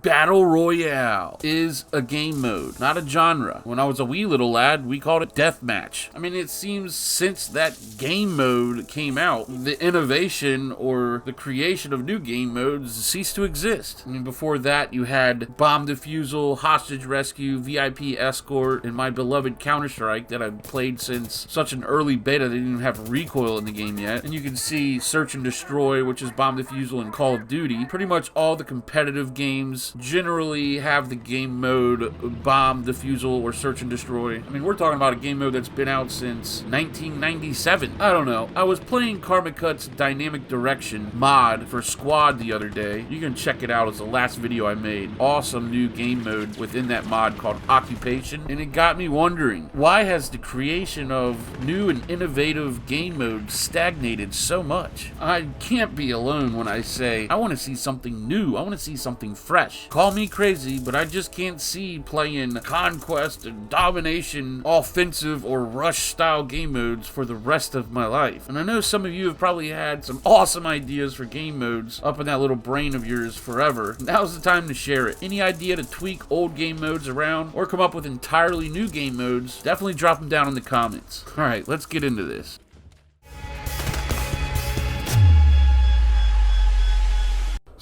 Battle Royale is a game mode, not a genre. When I was a wee little lad, we called it deathmatch. I mean, it seems since that game mode came out, the innovation or the creation of new game modes ceased to exist. I mean, before that, you had bomb defusal, hostage rescue, VIP escort, and my beloved Counter-Strike that I've played since such an early beta they didn't even have recoil in the game yet. And you can see search and destroy, which is bomb defusal and Call of Duty. Pretty much all the competitive games generally have the game mode bomb, defusal, or search and destroy. I mean, we're talking about a game mode that's been out since 1997. I don't know. I was playing Karma Cut's Dynamic Direction mod for Squad the other day. You can check it out. It's the last video I made. Awesome new game mode within that mod called Occupation. And it got me wondering, why has the creation of new and innovative game modes stagnated so much? I can't be alone when I say, I want to see something new. I want to see something fresh. Call me crazy, but I just can't see playing Conquest and Domination offensive or rush style game modes for the rest of my life. And I know some of you have probably had some awesome ideas for game modes up in that little brain of yours forever. Now's the time to share it. Any idea to tweak old game modes around or come up with entirely new game modes, definitely drop them down in the comments. Alright, let's get into this.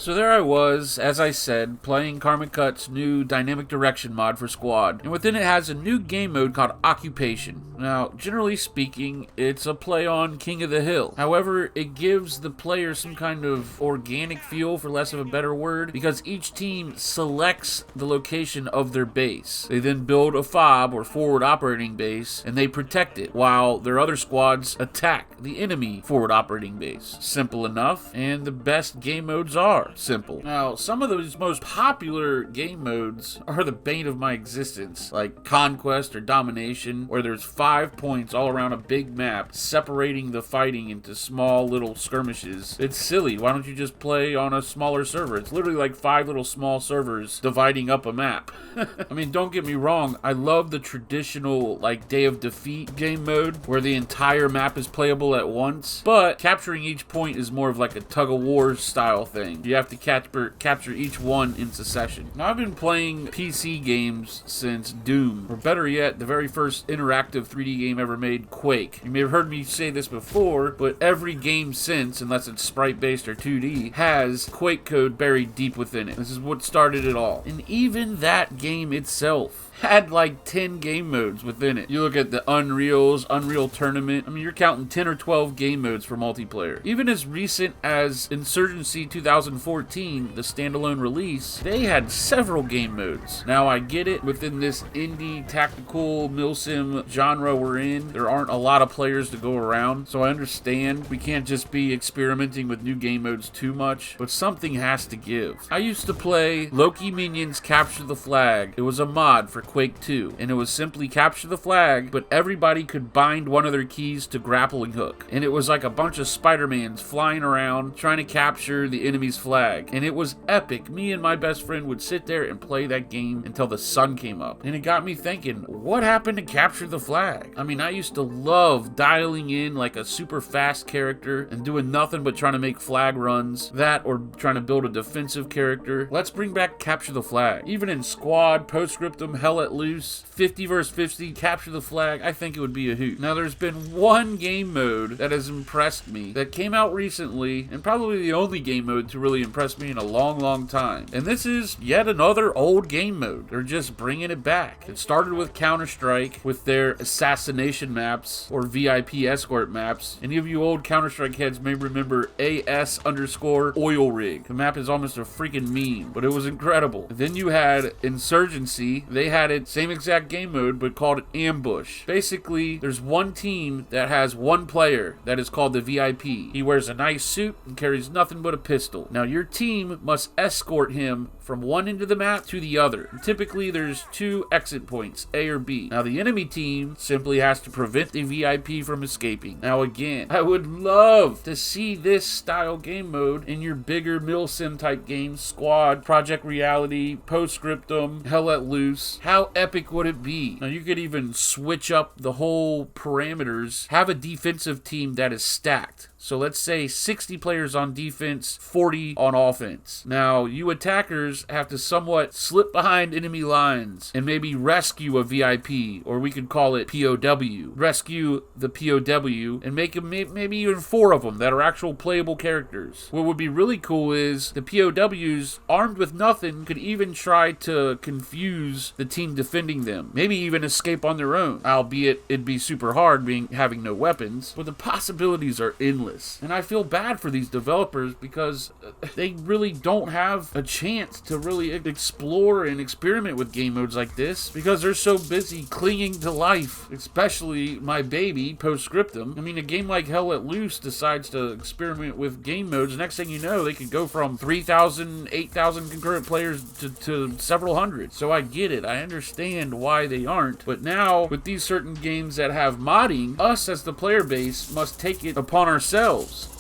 So there I was, as I said, playing Karma Cut's new Dynamic Direction mod for Squad, and within it has a new game mode called Occupation. Now, generally speaking, it's a play on King of the Hill. However, it gives the player some kind of organic feel, for less of a better word, because each team selects the location of their base. They then build a FOB, or forward operating base, and they protect it, while their other squads attack the enemy forward operating base. Simple enough, and the best game modes are simple. Now, some of those most popular game modes are the bane of my existence, like Conquest or Domination, where there's 5 points all around a big map separating the fighting into small little skirmishes. It's silly. Why don't you just play on a smaller server? It's literally like 5 little small servers dividing up a map. I mean, don't get me wrong, I love the traditional like Day of Defeat game mode where the entire map is playable at once, but capturing each point is more of like a tug-of-war style thing. You have to capture each one in succession. Now, I've been playing PC games since Doom, or better yet, the very first interactive 3D game ever made, Quake. You may have heard me say this before, but every game since, unless it's sprite-based or 2D, has Quake code buried deep within it. This is what started it all. And even that game itself had like 10 game modes within it. You look at the Unreal Tournament, I mean, you're counting 10 or 12 game modes for multiplayer. Even as recent as Insurgency 2014, the standalone release, they had several game modes. Now, I get it, within this indie tactical milsim genre we're in, there aren't a lot of players to go around, so I understand we can't just be experimenting with new game modes too much, but something has to give. I used to play Loki Minions Capture the Flag. It was a mod for Quake 2, and it was simply capture the flag, but everybody could bind one of their keys to grappling hook, and it was like a bunch of Spider-Mans flying around trying to capture the enemy's flag, and it was epic. Me and my best friend would sit there and play that game until the sun came up, and it got me thinking, what happened to capture the flag? I mean, I used to love dialing in like a super fast character and doing nothing but trying to make flag runs, that or trying to build a defensive character. Let's bring back capture the flag. Even in Squad, Postscriptum, Hell Let Loose, 50 vs 50, capture the flag, I think it would be a hoot. Now, there's been one game mode that has impressed me that came out recently, and probably the only game mode to really impress me in a long time. And this is yet another old game mode. They're just bringing it back. It started with Counter-Strike with their assassination maps or VIP escort maps. Any of you old Counter-Strike heads may remember AS_oil rig. The map is almost a freaking meme, but it was incredible. Then you had Insurgency. They had it, same exact game mode, but called Ambush. Basically, there's one team that has one player that is called the VIP. He wears a nice suit and carries nothing but a pistol. Now, your team must escort him from one end of the map to the other. And typically, there's 2 exit points, A or B. Now, the enemy team simply has to prevent the VIP from escaping. Now, again, I would love to see this style game mode in your bigger Mil-Sim type games, Squad, Project Reality, Postscriptum, Hell Let Loose. How epic would it be? Now, you could even switch up the whole parameters, have a defensive team that is stacked. So let's say 60 players on defense, 40 on offense. Now, you attackers players have to somewhat slip behind enemy lines and maybe rescue a VIP, or we could call it POW. Rescue the POW and make them maybe even 4 of them that are actual playable characters. What would be really cool is the POWs, armed with nothing, could even try to confuse the team defending them. Maybe even escape on their own, albeit it'd be super hard having no weapons. But the possibilities are endless. And I feel bad for these developers because they really don't have a chance to really explore and experiment with game modes like this because they're so busy clinging to life, especially my baby, Postscriptum. I mean, a game like Hell Let Loose decides to experiment with game modes. Next thing you know, they could go from 3,000, 8,000 concurrent players to several hundred. So I get it. I understand why they aren't. But now, with these certain games that have modding, us as the player base must take it upon ourselves.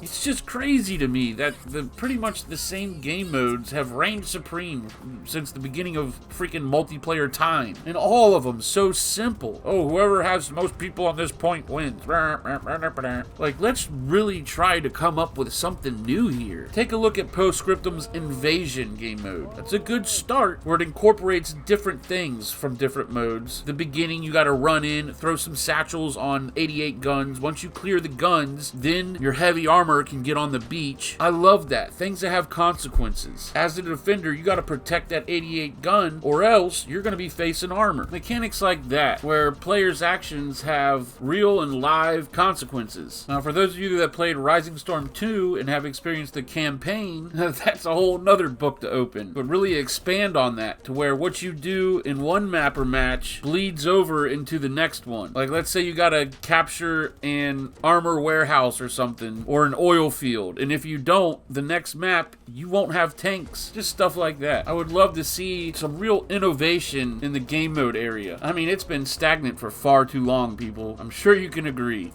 It's just crazy to me that pretty much the same game modes have reigned supreme since the beginning of freaking multiplayer time. And all of them so simple. Oh, whoever has the most people on this point wins. Like, let's really try to come up with something new here. Take a look at Postscriptum's Invasion game mode. That's a good start where it incorporates different things from different modes. The beginning, you gotta run in, throw some satchels on 88 guns. Once you clear the guns, then your heavy armor can get on the beach. I love that. Things that have consequences. As a defender, you gotta protect that 88 gun or else you're gonna be facing armor. Mechanics like that, where players' actions have real and live consequences. Now, for those of you that played Rising Storm 2 and have experienced the campaign, that's a whole nother book to open. But really expand on that to where what you do in one map or match bleeds over into the next one. Like, let's say you gotta capture an armor warehouse or something, or an oil field, and if you don't, the next map you won't have tanks. Just stuff like that. I would love to see some real innovation in the game mode area. I mean, it's been stagnant for far too long, people. I'm sure you can agree.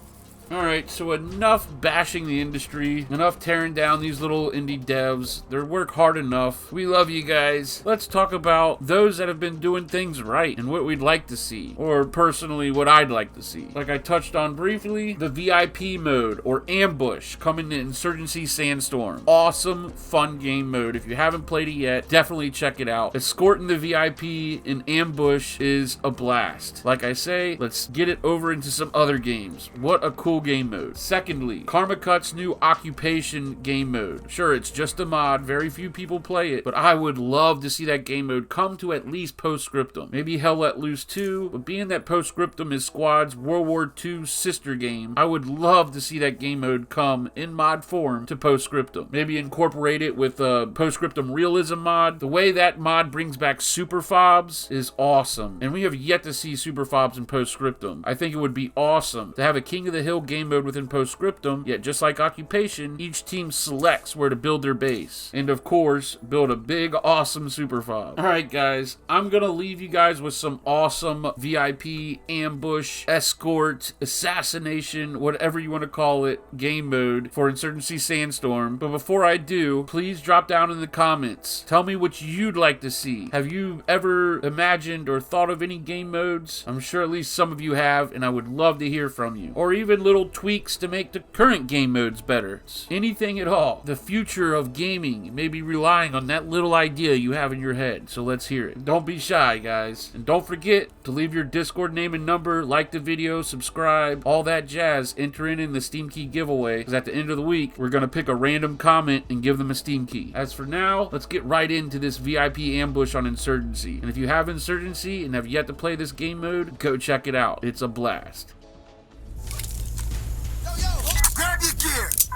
Alright, so enough bashing the industry, enough tearing down these little indie devs. They work hard enough. We love you guys. Let's talk about those that have been doing things right and what we'd like to see, or personally what I'd like to see. Like I touched on briefly, the VIP mode, or Ambush, coming to Insurgency Sandstorm. Awesome, fun game mode. If you haven't played it yet, definitely check it out. Escorting the VIP in Ambush is a blast. Like I say, let's get it over into some other games. What a cool game mode. Secondly, Karma Cut's new Occupation game mode. Sure, it's just a mod, very few people play it, but I would love to see that game mode come to at least Postscriptum. Maybe Hell Let Loose 2, but being that Postscriptum is Squad's World War II sister game, I would love to see that game mode come in mod form to Postscriptum. Maybe incorporate it with a Postscriptum Realism mod. The way that mod brings back Super Fobs is awesome, and we have yet to see Super Fobs in Postscriptum. I think it would be awesome to have a King of the Hill game mode within Postscriptum, yet just like Occupation, each team selects where to build their base. And of course, build a big, awesome Super Fob. Alright guys, I'm gonna leave you guys with some awesome VIP, ambush, escort, assassination, whatever you want to call it, game mode for Insurgency Sandstorm. But before I do, please drop down in the comments. Tell me what you'd like to see. Have you ever imagined or thought of any game modes? I'm sure at least some of you have, and I would love to hear from you. Or even little tweaks to make the current game modes better. Anything at all. The future of gaming may be relying on that little idea you have in your head, so let's hear it. Don't be shy, guys. And don't forget to leave your Discord name and number, like the video, subscribe, all that jazz. Enter in the Steam Key giveaway, because at the end of the week, we're going to pick a random comment and give them a Steam Key. As for now, let's get right into this VIP ambush on Insurgency. And if you have Insurgency and have yet to play this game mode, go check it out. It's a blast.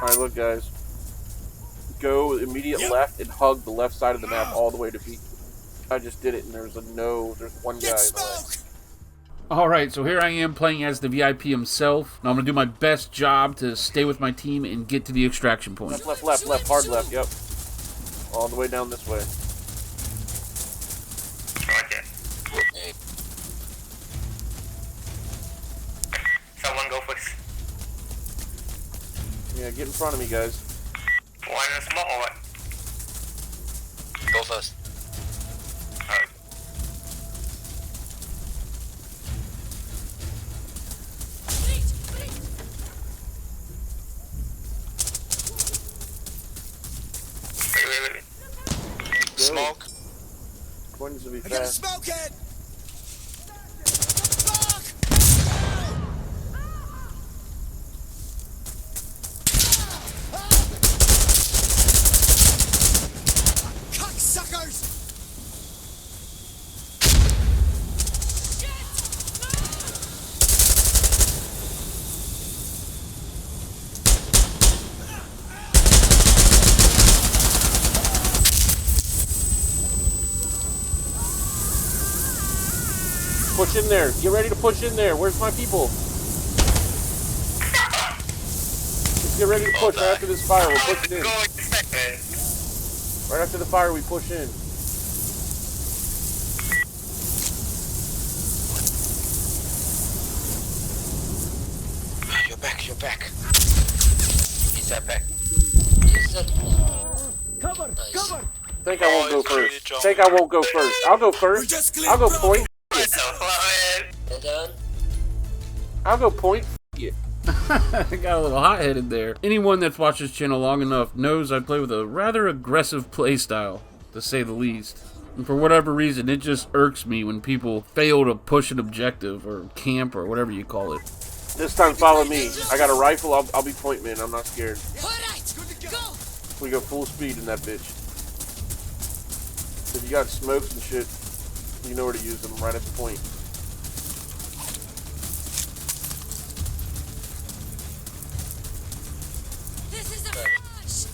Alright, look guys. Go immediate left and hug the left side of the map all the way to peak. I just did it and there's one guy in the way. Alright, so here I am playing as the VIP himself. Now I'm going to do my best job to stay with my team and get to the extraction point. Left, hard left, yep. All the way down this way. Okay. Someone go first. Yeah, get in front of me, guys. One small or what? Go first. Alright. Wait. go. Smoke. Coins will be I got a fast. smoke head. Cocksuckers! Push in there. Get ready to push in there. Where's my people? Let's get ready to push right after this fire. We're pushing in. Right after the fire, we push in. You're back. You're back. He's that back. Cover! Nice. Cover! Think I won't go first. Think I won't go first. I'll go first. I'll go point. I'll go point. Yeah. I got a little hot-headed there. Anyone that's watched this channel long enough knows I play with a rather aggressive playstyle, to say the least. And for whatever reason, it just irks me when people fail to push an objective or camp or whatever you call it. This time, follow me. I got a rifle. I'll be point man. I'm not scared. Alright, good to go. We go full speed in that bitch. If you got smokes and shit, you know where to use them. Right at the point. This is a flash.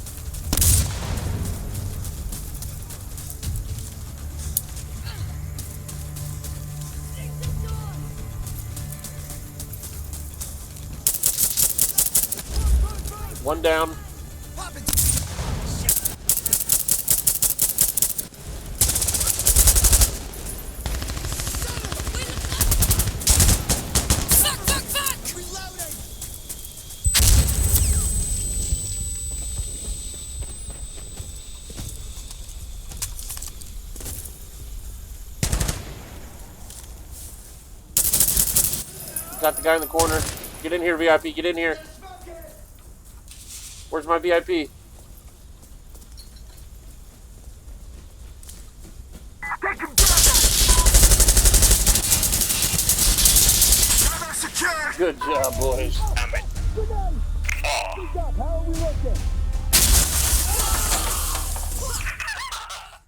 One down. Popping. Fuck! Reloading. Got the guy in the corner. Get in here, VIP. Get in here. Where's my VIP? Good job, boys.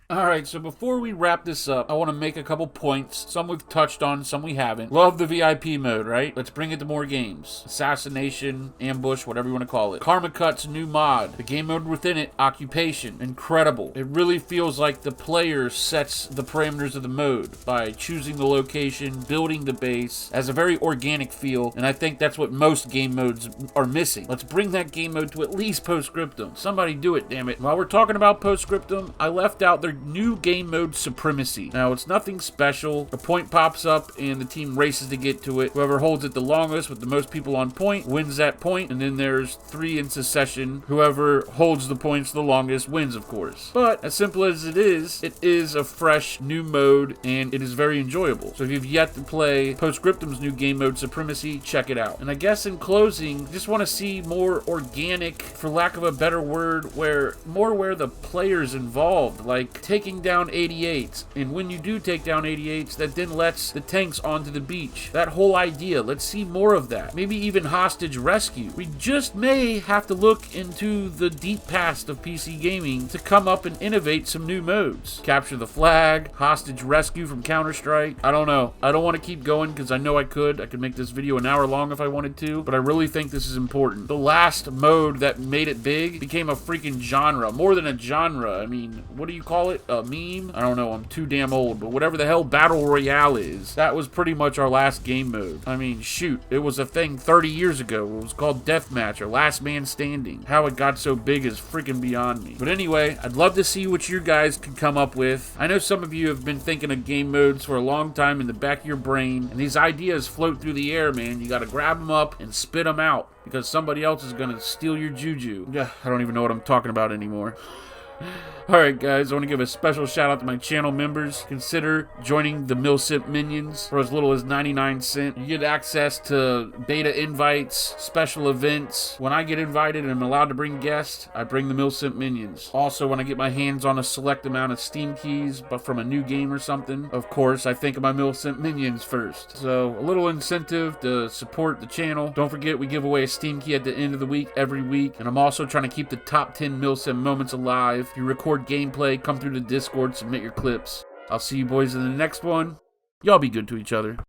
Alright, so before we wrap this up, I want to make a couple points. Some we've touched on, some we haven't. Love the VIP mode, right? Let's bring it to more games. Assassination, ambush, whatever you want to call it. Karma Cut's new mod. The game mode within it, Occupation. Incredible. It really feels like the player sets the parameters of the mode by choosing the location, building the base, has a very organic feel, and I think that's what most game modes are missing. Let's bring that game mode to at least Postscriptum. Somebody do it, damn it. While we're talking about Postscriptum, I left out their new game mode Supremacy. Now, it's nothing special. A point pops up and the team races to get to it. Whoever holds it the longest with the most people on point wins that point, and then there's 3 in succession. Whoever holds the points the longest wins, of course. But as simple as it is a fresh new mode and it is very enjoyable. So if you've yet to play Postscriptum's new game mode Supremacy, check it out. And I guess in closing, just want to see more organic, for lack of a better word, where the player's involved, like taking down 88s, and when you do take down 88s, that then lets the tanks onto the beach. That whole idea, let's see more of that. Maybe even hostage rescue. We just may have to look into the deep past of PC gaming to come up and innovate some new modes. Capture the flag, hostage rescue from Counter-Strike. I don't know. I don't want to keep going because I know I could make this video an hour long if I wanted to, but I really think this is important. The last mode that made it big became a freaking genre. More than a genre. I mean, what do you call it? A meme? I don't know, I'm too damn old, but whatever the hell Battle Royale is, that was pretty much our last game mode. I mean, shoot, it was a thing 30 years ago. It was called Deathmatch or Last Man Standing. How it got so big is freaking beyond me. But anyway, I'd love to see what you guys can come up with. I know some of you have been thinking of game modes for a long time in the back of your brain, and these ideas float through the air, man. You gotta grab them up and spit them out, because somebody else is gonna steal your juju. Yeah, I don't even know what I'm talking about anymore. Alright guys, I want to give a special shout out to my channel members. Consider joining the Mil-Simp minions for as little as 99 cents. You get access to beta invites, special events. When I get invited and I'm allowed to bring guests, I bring the Mil-Simp minions. Also, when I get my hands on a select amount of Steam keys, but from a new game or something, of course, I think of my Mil-Simp minions first. So, a little incentive to support the channel. Don't forget, we give away a Steam key at the end of the week, every week. And I'm also trying to keep the top 10 Mil-Simp moments alive. If you record gameplay, come through the Discord, submit your clips. I'll see you boys in the next one. Y'all be good to each other.